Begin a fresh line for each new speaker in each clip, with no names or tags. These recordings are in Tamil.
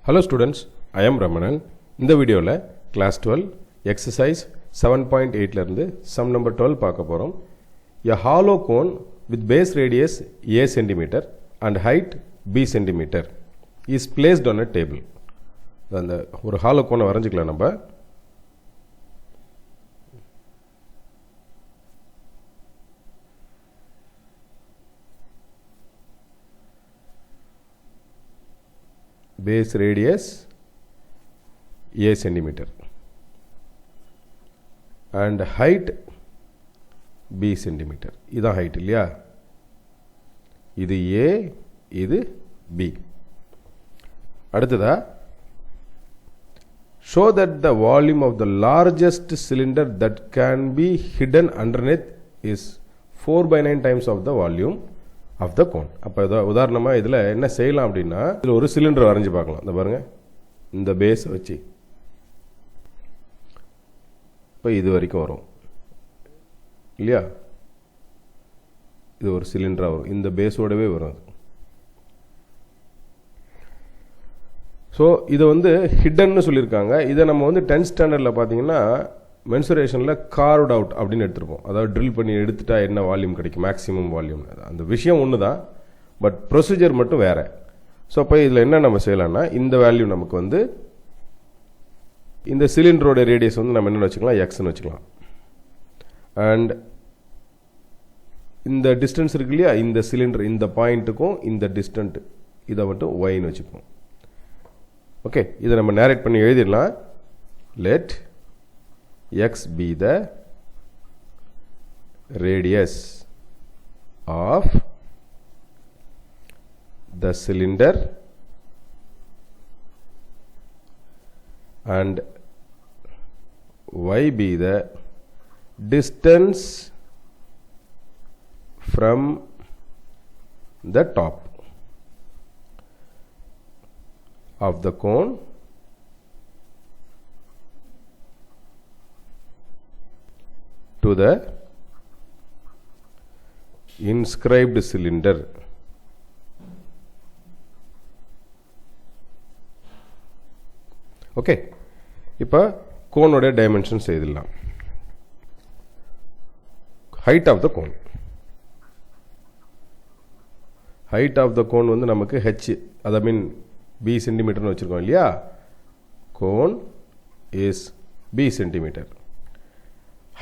Hello students, I am Ramanan. இந்த வீடியோவில் class 12 exercise 7.8 இருந்து sum number 12 பார்க்க போகிறோம். A hollow cone with base radius a cm and height b cm is placed on a table. அந்த ஒரு hollow cone வரைஞ்சிக்கலாம் நம்ம. Base radius a centimeter and height b centimeter. இதான் height இல்லையா? இது a, இது b. அடுத்ததா show that the volume of the largest cylinder that can be hidden underneath is 4/9 times of the volume of the cone. அப்போ உதாரணமாக இதில் என்ன செய்யலாம் அப்படின்னா, இதில் ஒரு சிலிண்டர் வரைஞ்சி பார்க்கலாம். இந்த பாருங்கள், இந்த பேஸை வச்சு இப்போ இது வரைக்கும் வரும் இல்லையா? இது ஒரு சிலிண்டராக வரும், இந்த பேஸோடவே வரும். ஸோ இதை ஹிடன்னு சொல்லியிருக்காங்க. இதை நம்ம 10th ஸ்டாண்டர்டில் பார்த்தீங்கன்னா மென்சுரேஷனில் கார்வ்ட் அவுட் அப்படின்னு எடுத்துருப்போம். அதாவது ட்ரில் பண்ணி எடுத்துட்டா என்ன வால்யூம் கிடைக்கும், மேக்ஸிமம் வால்யூம். அந்த விஷயம் ஒன்று தான், பட் ப்ரொசீஜர் மட்டும் வேறு. ஸோ அப்போ இதில் என்ன நம்ம செய்யலாம்னா, இந்த வேல்யூ நமக்கு இந்த சிலிண்டரோட ரேடியஸ் நம்ம என்னென்னு வச்சுக்கலாம், எக்ஸ்ன்னு வச்சுக்கலாம். அண்ட் இந்த டிஸ்டன்ஸ் இருக்கு இல்லையா, இந்த சிலிண்டர் இந்த பாயிண்ட்டுக்கும் இந்த டிஸ்டன்ட் இதை மட்டும் ஒய்ன்னு வச்சுப்போம். ஓகே, இதை நம்ம நேரேட் பண்ணி எழுதிடலாம். Let x be the radius of the cylinder and y be the distance from the top of the cone to the inscribed cylinder. Okay, இப்போ கோனோட டைமென்ஷன்ஸ் எழுதலாம். Height of the cone, height of the cone நமக்கு ஹெச், அதை மீன் பி சென்டிமீட்டர்னு வச்சுருக்கோம் இல்லையா? Cone is B centimetre.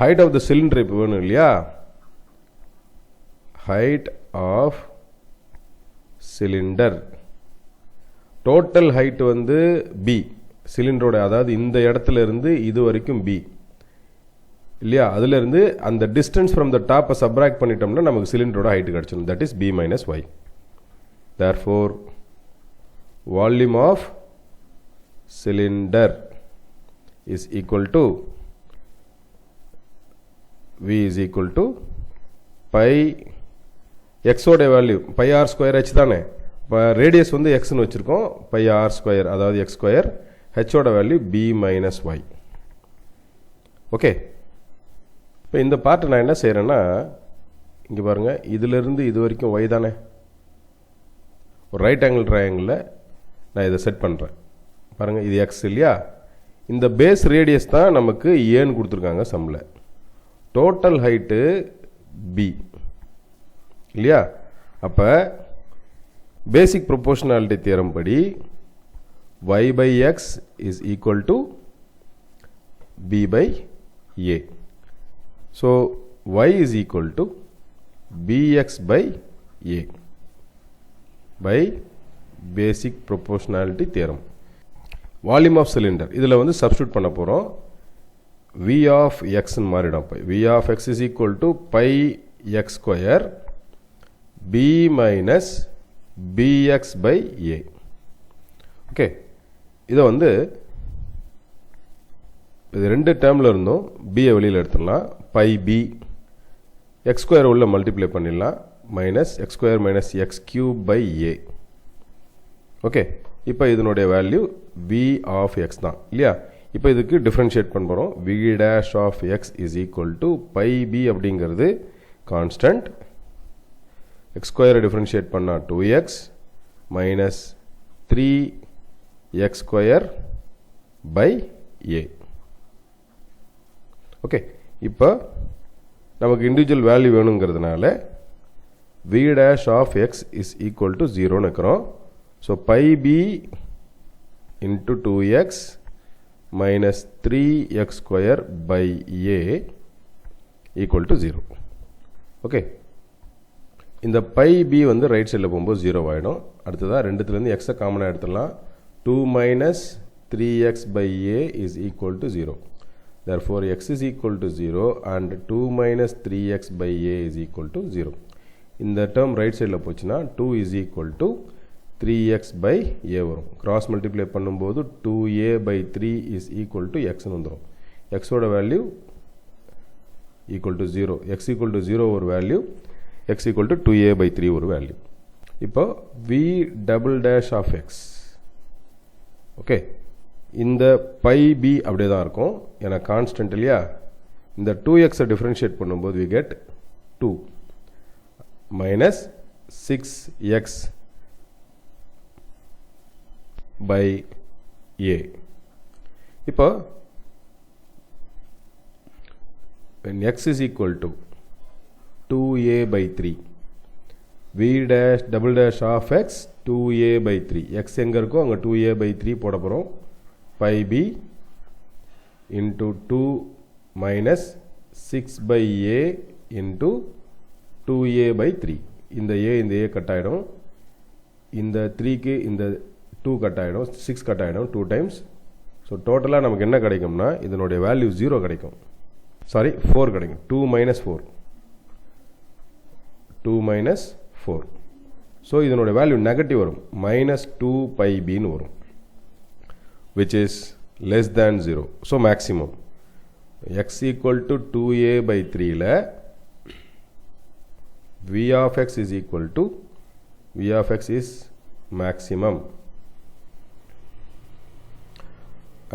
height of the cylinder இப்போ வேணும் இல்லையா? height of cylinder, total height b, சிலிண்டரோட, அதாவது இந்த இடத்துல இருந்து இது வரைக்கும் b இல்லையா? அதுல இருந்து அந்த distance from the top subtract பண்ணிட்டோம்னா நமக்கு சிலிண்டரோட ஹைட் கிடைச்சிடும். that is b minus y. therefore volume of cylinder is equal to v is equal to pi x ஓட value pi r square h தானே. இப்போ ரேடியஸ் எக்ஸ்ன்னு வச்சுருக்கோம், pi r ஸ்கொயர், அதாவது எக்ஸ் ஸ்கொயர், h ஓட value b minus Y. Okay, இப்போ இந்த பார்ட்டு நான் என்ன செய்கிறேன்னா, இங்கே பாருங்கள், இதிலிருந்து இது வரைக்கும் y தானே, ஒரு ரைட் ஆங்கிள் ட்ரையாங்கிளில் நான் இதை செட் பண்ணுறேன். பாருங்கள், இது எக்ஸ் இல்லையா? இந்த பேஸ் ரேடியஸ் தான் நமக்கு ஏன்னு கொடுத்துருக்காங்க சம்மில். டோட்டல் ஹைட்டு பி இல்லையா? அப்போ பேசிக் ப்ரொபோர்ஷனாலிட்டி தியரம் படி y by x is equal to b by a. so y is equal to bx by a by basic proportionality theorem. volume of cylinder இதில் சப்ஸ்டியூட் பண்ண போகிறோம். v of x மாறிடும். v of x is equal to pi x square b minus bx by a. Okay, இதை இது ரெண்டு டேர்மில் இருந்தும் b வெளியில் எடுத்துடலாம். pi b x ஸ்கொயர் உள்ள மல்டிப்ளை பண்ணிடலாம், minus x square minus x cube by a. Okay, இப்போ இதனுடைய வேல்யூ v of x தான் இல்லையா? இப்போ இதுக்கு டிஃபரன்ஷியேட் பண்ணுறோம். v dash of x is equal to pi b அப்படிங்கிறது கான்ஸ்டன்ட், x ஸ்கொயரை டிஃபரன்ஷியேட் பண்ணால் 2x minus 3 x square by a. Okay, இப்போ நமக்கு இண்டிவிஜுவல் வேல்யூ வேணுங்கிறதுனால v dash of x is equal to 0 நிற்கிறோம். So pi b into 2x minus 3x square by a equal to 0. Okay, இந்த pi b வந்து ரைட் சைடில் போகும்போது 0 ஆகிடும். அடுத்ததாக ரெண்டுத்துலேருந்து எக்ஸை காமனாக எடுத்துடலாம். 2 minus 3x by a is equal to 0. Therefore, x is equal to 0 and 2 minus 3x by a is equal to 0. இந்த term ரைட் சைடில் போச்சுன்னா 2 is equal to 3x by a வரும். கிராஸ் மல்டிப்ளை பண்ணும்போது 2a by 3 is equal to x வந்துடும். x ஓட value equal to 0. x equal to 0 ஒரு value, x equal to 2a by 3 ஒரு வேல்யூ. இப்போ v double dash of x. Okay, இந்த pi b அப்படியே தான் இருக்கும், ஏன்னா கான்ஸ்டன்ட் இல்லையா. இந்த 2x டிஃபரன்ஷியேட் பண்ணும்போது we get 2 minus 6x by a. இப்போ when x is equal to 2a by 3, v dash double dash of x 2a by 3, x எங்க இருக்கோ அங்க 2a by 3 போட போறோம். pi b into 2 minus 6 by a into 2a by 3. இந்த a கட் ஆயிடும், இந்த 3க்கு இந்த 2 கட் ஆயிடும், 6 கட் ஆயிடும் 2 times. ஸோ டோட்டலாக நமக்கு என்ன கிடைக்கும்னா இதனுடைய வேல்யூ 0 கிடைக்கும், சாரி 4 கிடைக்கும். 2 minus 4, 2 minus 4. ஸோ இதனுடைய வேல்யூ நெகட்டிவ் வரும், minus 2 pi b ன்னு வரும், which is less than 0. So maximum x equal to 2a by 3ல v of x is equal to, v of x is maximum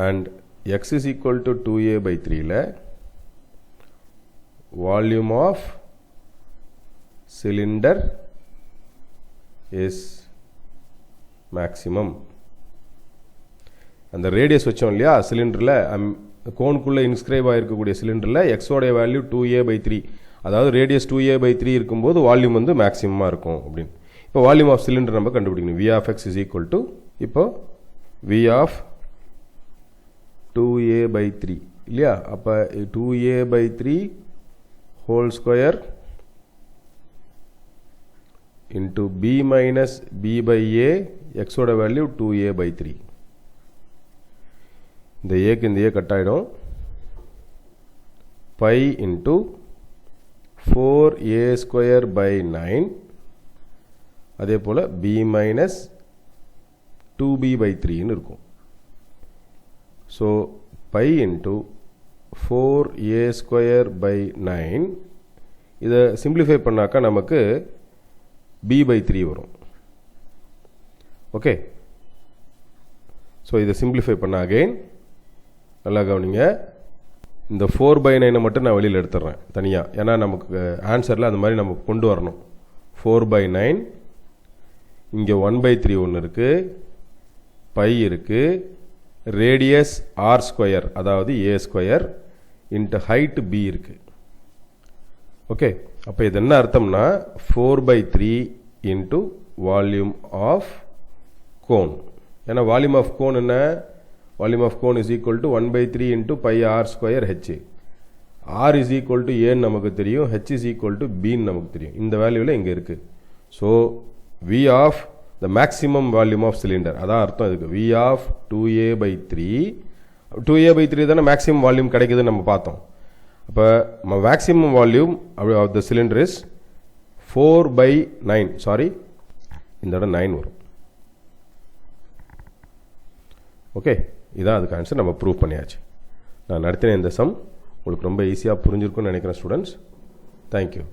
and x is equal to 2a by 3ல volume of cylinder is maximum. அந்த ரேடியஸ் வச்சோம் இல்லையா சிலிண்டரில், கோனுக்குள்ளே இன்ஸ்கிரைப் ஆகிருக்கக்கூடிய சிலிண்டரில் எக்ஸோடைய வேல்யூ 2a by 3, அதாவது ரேடியஸ் 2a by 3 இருக்கும்போது வால்யூம் வந்து மேக்ஸிமமாக இருக்கும் அப்படின்னு. இப்போ வால்யூம் ஆஃப் சிலிண்டர் நம்ம கண்டுபிடிக்கணும். v of x is equal to, இப்போ v of 2a by 3 இல்லையா, அப்போ 2a by 3 whole square into b minus b by a, x ஓட வேல்யூ 2a by 3. இந்த ஏக்கு இந்த ஏ கட் ஆகிடும். pi into 4a square by 9, அதே போல் b minus 2b by 3 இருக்கும். So pi into 4a square by 9, இதை சிம்பிளிஃபை பண்ணாக்கா நமக்கு b by 3 வரும். ஓகே, ஸோ இதை சிம்பிளிஃபை பண்ண அகைன் நல்லா கவனிங்க. இந்த 4 by 9 மட்டும் நான் வெளியில் எடுத்துடுறேன் தனியாக, ஏன்னா நமக்கு ஆன்சரில் அந்த மாதிரி நமக்கு கொண்டு வரணும். 4 by 9, இங்கே 1 by 3 ஒன்று இருக்குது, பை இருக்குது, ரேடியஸ் r ஸ்கொயர் அதாவது a square into height b இருக்குது. ஓகே, அப்போ இது என்ன அர்த்தம்னா 4 by 3 into volume of cone. ஏன்னா வால்யூம் ஆஃப் கோன் என்ன, volume of cone is equal to 1 by 3 into pi r square h. r is equal to a நமக்கு தெரியும், h is equal to b நமக்கு தெரியும். இந்த வேல்யூவில் இங்கே இருக்குது. So v of the maximum volume of cylinder, அதான் அர்த்தம் இதுக்கு. v of 2a by 3, 2a by 3 தானே மேக்ஸிமம் வால்யூம் கிடைக்குதுன்னு நம்ம பார்த்தோம். அப்போ maximum volume of the cylinder is 4 by 9, sorry இந்த இடம் 9 வரும். ஓகே, இதான் அதுக்கு ஆன்சர், நம்ம ப்ரூவ் பண்ணியாச்சு. நான் நடத்தின இந்த சம் உங்களுக்கு ரொம்ப ஈஸியாக புரிஞ்சிருக்கும்னு நினைக்கிறேன் ஸ்டூடெண்ட்ஸ். தேங்க்யூ.